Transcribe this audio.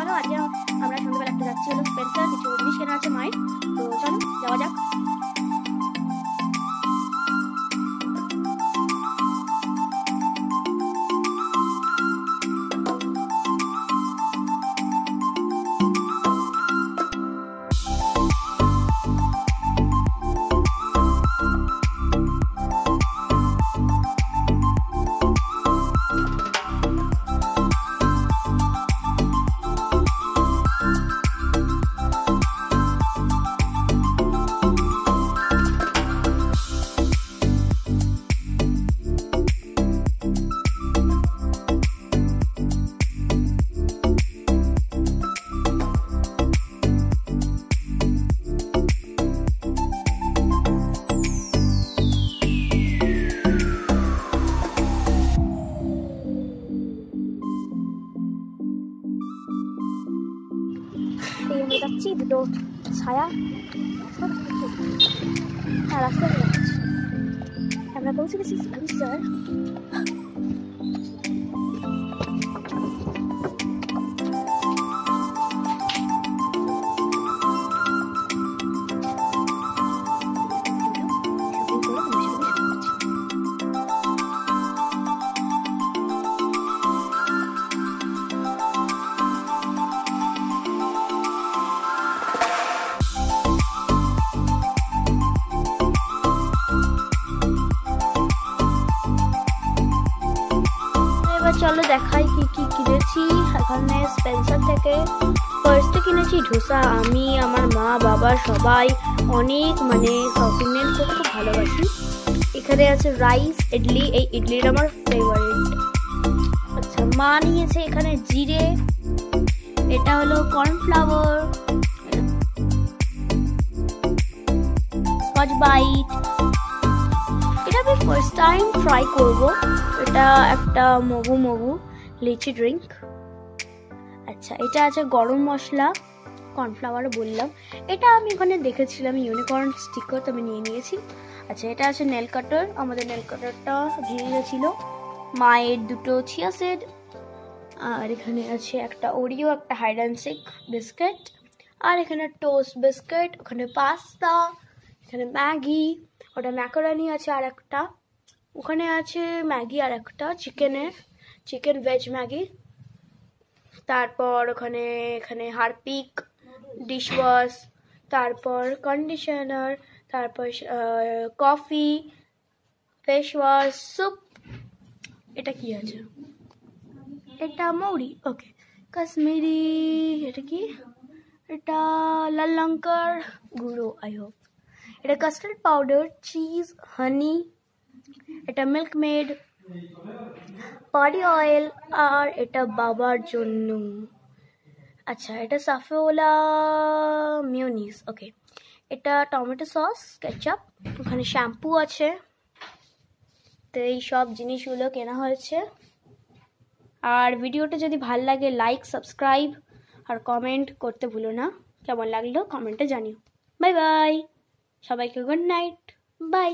চলো আজকে আমরা সন্ধ্যাবেলা একটা যাচ্ছি হলো স্পেন্সার, কিছু জিনিস কেনা আছে মায়ের, তো চলো যাওয়া যাক। আমরা যাচ্ছি দুটো ছায়া রাস্তায় যাচ্ছি, আমরা পৌঁছে গেছি স্পেন্সার। চলো দেখাই কি কি কিনেছি এখানে স্পেন্সার থেকে। ফার্স্টে কিনেছি ধোসা, আমি আমার মা বাবা সবাই অনেক সাউথ ইন্ডিয়ান ফুড খুব ভালোবাসি। এখানে আছে রাইস, ইডলি, এই ইডলিটা আমার ফেভারিট। আচ্ছা, মা নিয়েছে এখানে জিরে, এটা হলো কর্নফ্লাওয়ার, স্কচ বাইট, এটা আমি ফার্স্ট টাইম ট্রাই করব। এটা একটা মগু লিচি ড্রিঙ্ক। আচ্ছা, এটা আছে গরম মশলা, কর্নফ্লাওয়ার বললাম, এটা আমি ওখানে দেখেছিলাম ইউনিকর্ন স্টিকার, তো আমি নিয়ে নিয়েছি। আচ্ছা, এটা আছে নেল কাটার, আমাদের নেল কাটারটা ভেঙে গেছিল। মায়ের দুটো চিয়া সিড, আর এখানে আছে একটা ওরিও, একটা হাইড অ্যান্ড সিক বিস্কিট, আর এখানে টোস্ট বিস্কিট, ওখানে পাস্তা, এখানে ম্যাগি, ওটা ম্যাকারনি আছে, আর একটা ওখানে আছে ম্যাগি, আর একটা চিকেন ভেজ ম্যাগি। তারপর এখানে হারপিক ডিশ ওয়াশ, তারপর কন্ডিশনার, তারপর কফি, ফেস ওয়াশ, স্যুপ। এটা কি আছে? এটা মৌরি, ওকে। কাশ্মীরি, এটা কি? এটা লাল লঙ্কার গুঁড়ো, আই হোপ। এটা কাস্টার্ড পাউডার, চিজ, হানি, এটা মিল্ক মেড, বডি অয়েল, আর এটা বাবার জন্য। আচ্ছা, এটা সাফেওলা মিওনিস, ওকে। এটা টমেটো সস, কেচাপ, ওখানে শ্যাম্পু আছে। তো এই সব জিনিসগুলো কেনা হয়েছে। আর ভিডিওটা যদি ভালো লাগে লাইক, সাবস্ক্রাইব আর কমেন্ট করতে ভুলো না। কেমন লাগলো কমেন্টে জানিও। বাই বাই, সবাইকে গুড নাইট, বাই।